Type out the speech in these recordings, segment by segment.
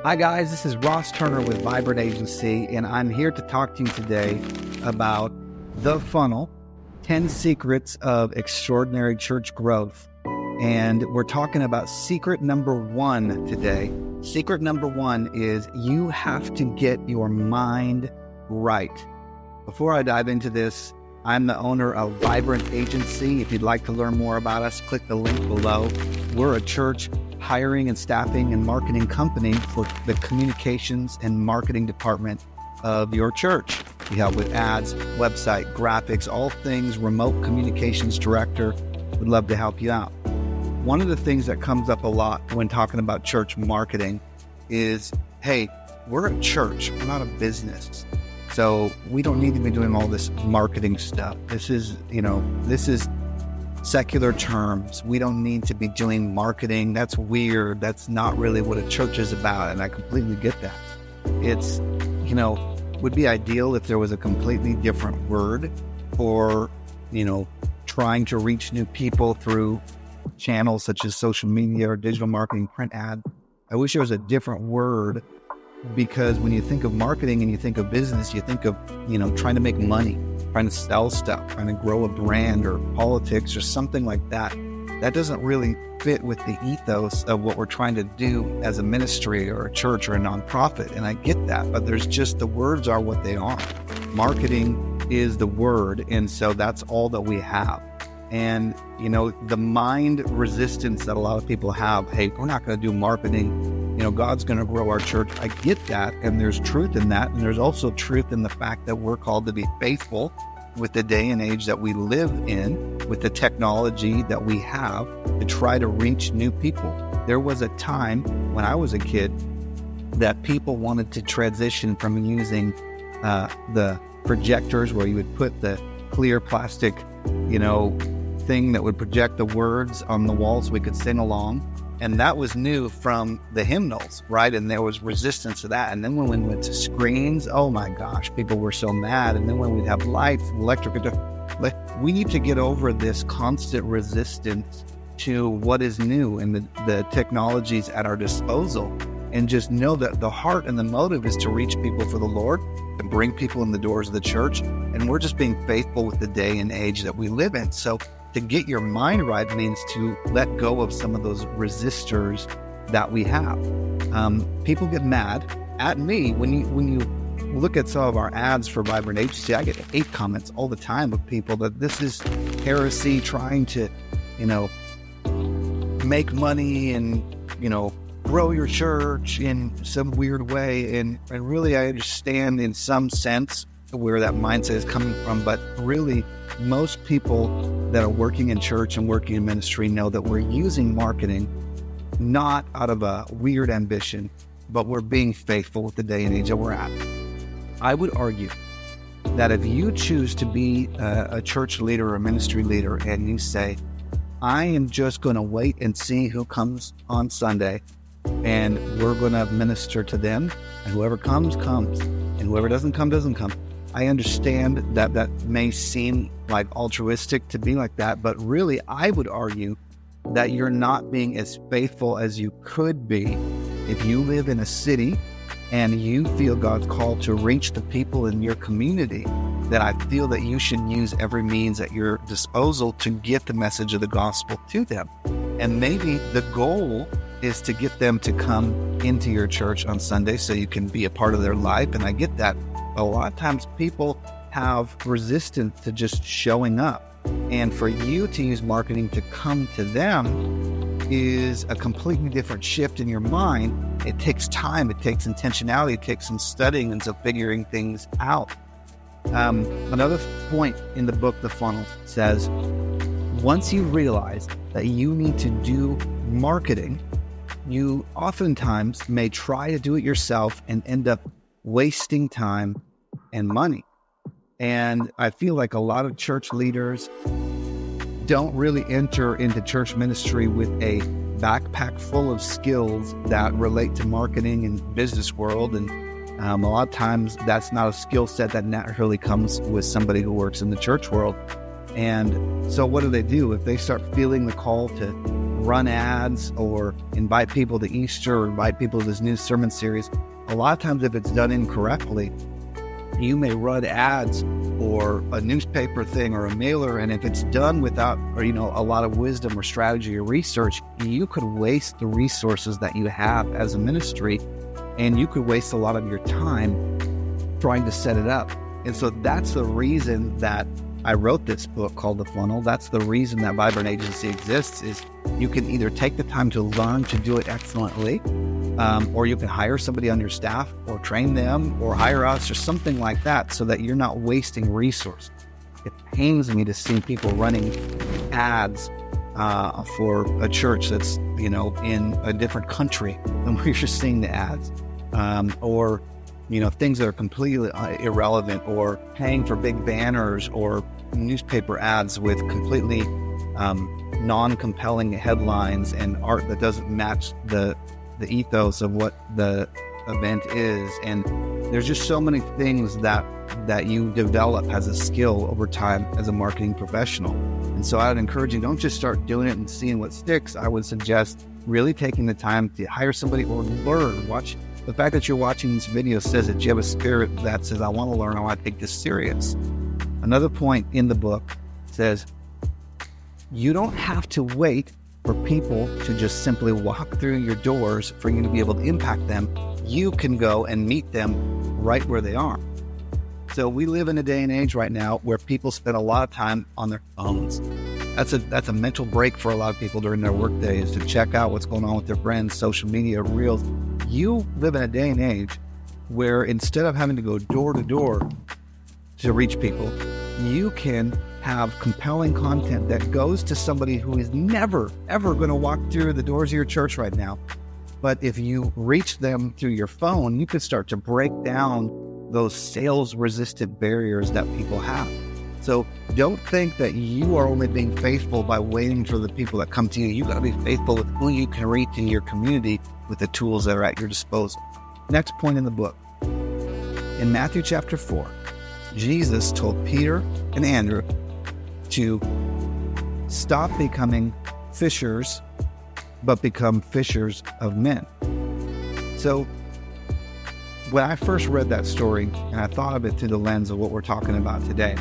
Hi guys, this is Ross Turner with Vibrant Agency, and I'm here to talk to you today about The Funnel, 10 Secrets of Extraordinary Church Growth. And we're talking about secret number 1 today. Secret number 1 is you have to get your mind right. Before I dive into this, I'm the owner of Vibrant Agency. If you'd like to learn more about us, click the link below. We're a church hiring and staffing and marketing company for the communications and marketing department of your church. We help with ads, website, graphics, all things remote communications director. We'd love to help you out. One of the things that comes up a lot when talking about church marketing is, hey, we're a church, we're not a business. So we don't need to be doing all this marketing stuff. This is secular terms. We don't need to be doing marketing. That's weird. That's not really what a church is about. And I completely get that. It's, would be ideal if there was a completely different word for, trying to reach new people through channels such as social media or digital marketing, print ad. I wish there was a different word, because when you think of marketing and you think of business, you think of, trying to make money, trying to sell stuff, trying to grow a brand or politics or something like that. That doesn't really fit with the ethos of what we're trying to do as a ministry or a church or a nonprofit. And I get that, but there's just, the words are what they are. Marketing is the word. And so that's all that we have. And, the mind resistance that a lot of people have, hey, we're not going to do marketing. God's going to grow our church. I get that. And there's truth in that. And there's also truth in the fact that we're called to be faithful with the day and age that we live in, with the technology that we have to try to reach new people. There was a time when I was a kid that people wanted to transition from using the projectors where you would put the clear plastic, thing that would project the words on the wall so we could sing along. And that was new from the hymnals, right? And there was resistance to that. And then when we went to screens, oh my gosh, people were so mad. And then when we'd have lights, electric, we need to get over this constant resistance to what is new and the technologies at our disposal. And just know that the heart and the motive is to reach people for the Lord and bring people in the doors of the church. And we're just being faithful with the day and age that we live in. So to get your mind right means to let go of some of those resistors that we have. People get mad at me when you look at some of our ads for Vibrant Agency. I get hate comments all the time of people that this is heresy, trying to, make money and, grow your church in some weird way. And really, I understand in some sense where that mindset is coming from, but really most people that are working in church and working in ministry know that we're using marketing not out of a weird ambition, but we're being faithful with the day and age that we're at. I would argue that if you choose to be a church leader or a ministry leader and you say, I am just going to wait and see who comes on Sunday and we're going to minister to them, and whoever comes, comes, and whoever doesn't come, doesn't come. I understand that that may seem like altruistic to be like that, but really I would argue that you're not being as faithful as you could be if you live in a city and you feel God's call to reach the people in your community. That I feel that you should use every means at your disposal to get the message of the gospel to them. And maybe the goal is to get them to come into your church on Sunday so you can be a part of their life. And I get that. A lot of times people have resistance to just showing up. And for you to use marketing to come to them is a completely different shift in your mind. It takes time, it takes intentionality, it takes some studying and some figuring things out. Another point in the book, The Funnel, says, once you realize that you need to do marketing, you oftentimes may try to do it yourself and end up wasting time and money. And I feel like a lot of church leaders don't really enter into church ministry with a backpack full of skills that relate to marketing and business world. And a lot of times that's not a skill set that naturally comes with somebody who works in the church world. And so what do? If they start feeling the call to run ads or invite people to Easter or invite people to this new sermon series, a lot of times if it's done incorrectly, you may run ads or a newspaper thing or a mailer, and if it's done without, or a lot of wisdom or strategy or research, you could waste the resources that you have as a ministry, and you could waste a lot of your time trying to set it up. And so that's the reason that I wrote this book called The Funnel. That's the reason that Vibrant Agency exists, is you can either take the time to learn to do it excellently, or you can hire somebody on your staff or train them or hire us or something like that, so that you're not wasting resources. It pains me to see people running ads for a church that's, in a different country than we're just seeing the ads, or things that are completely irrelevant, or paying for big banners or newspaper ads with completely non-compelling headlines and art that doesn't match the ethos of what the event is. And there's just so many things that you develop as a skill over time as a marketing professional. And so I would encourage you, don't just start doing it and seeing what sticks. I would suggest really taking the time to hire somebody or learn. Watch. The fact that you're watching this video says that you have a spirit that says, I want to learn, I want to take this serious. Another point in the book says, you don't have to wait for people to just simply walk through your doors for you to be able to impact them. You can go and meet them right where they are. So we live in a day and age right now where people spend a lot of time on their phones. That's a mental break for a lot of people during their work day, is to check out what's going on with their friends, social media, reels. You live in a day and age where instead of having to go door to door to reach people, you can have compelling content that goes to somebody who is never, ever going to walk through the doors of your church right now. But if you reach them through your phone, you can start to break down those sales-resistant barriers that people have. So don't think that you are only being faithful by waiting for the people that come to you. You got to be faithful with who you can reach in your community with the tools that are at your disposal. Next point in the book. In Matthew chapter 4, Jesus told Peter and Andrew to stop becoming fishers, but become fishers of men. So when I first read that story and I thought of it through the lens of what we're talking about today,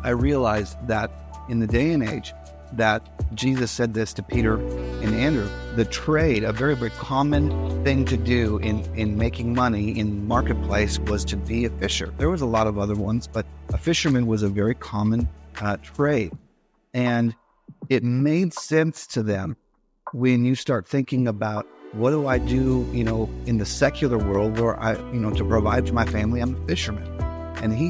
I realized that in the day and age that Jesus said this to Peter and Andrew, the trade, a very, very common thing to do in making money in marketplace, was to be a fisher. There was a lot of other ones, but a fisherman was a very common trade. And it made sense to them when you start thinking about, what do I do, in the secular world where I, to provide for my family, I'm a fisherman. And he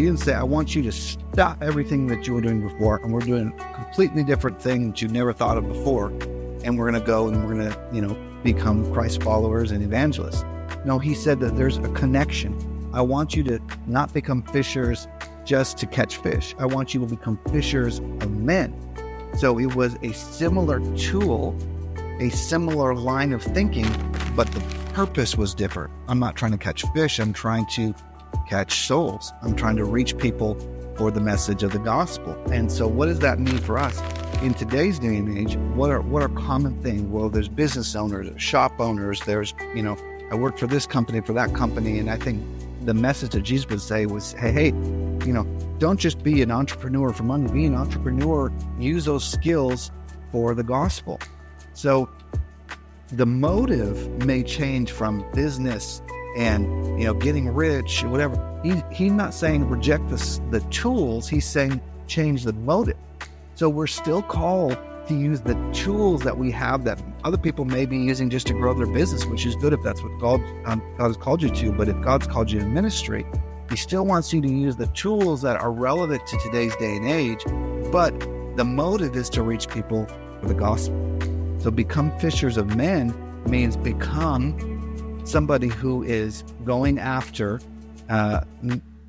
didn't say, I want you to stop everything that you were doing before, and we're doing a completely different thing that you've never thought of before, and we're going to go and we're going to, become Christ followers and evangelists. No, he said that there's a connection. I want you to not become fishers just to catch fish. I want you to become fishers of men. So it was a similar tool, a similar line of thinking, but the purpose was different. I'm not trying to catch fish. I'm trying to catch souls. I'm trying to reach people for the message of the gospel. And so what does that mean for us? In today's day and age, what are common things? Well, there's business owners, there's shop owners, there's, I work for this company, for that company. And I think the message that Jesus would say was, hey, don't just be an entrepreneur for money, be an entrepreneur, use those skills for the gospel. So the motive may change from business and, getting rich or whatever. He's not saying reject the tools. He's saying change the motive. So we're still called to use the tools that we have that other people may be using just to grow their business, which is good if that's what God has called you to. But if God's called you to ministry, he still wants you to use the tools that are relevant to today's day and age. But the motive is to reach people for the gospel. So become fishers of men means become somebody who is going after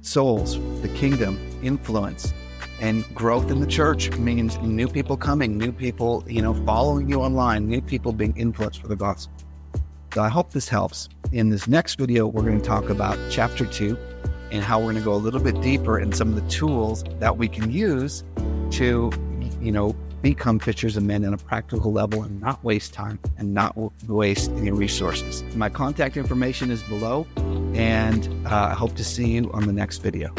souls, the kingdom, influence, and growth in the church means new people coming, new people, following you online, new people being influenced for the gospel. So I hope this helps. In this next video, we're going to talk about chapter 2 and how we're going to go a little bit deeper in some of the tools that we can use to, become fishers of men on a practical level and not waste time and not waste any resources. My contact information is below, and I hope to see you on the next video.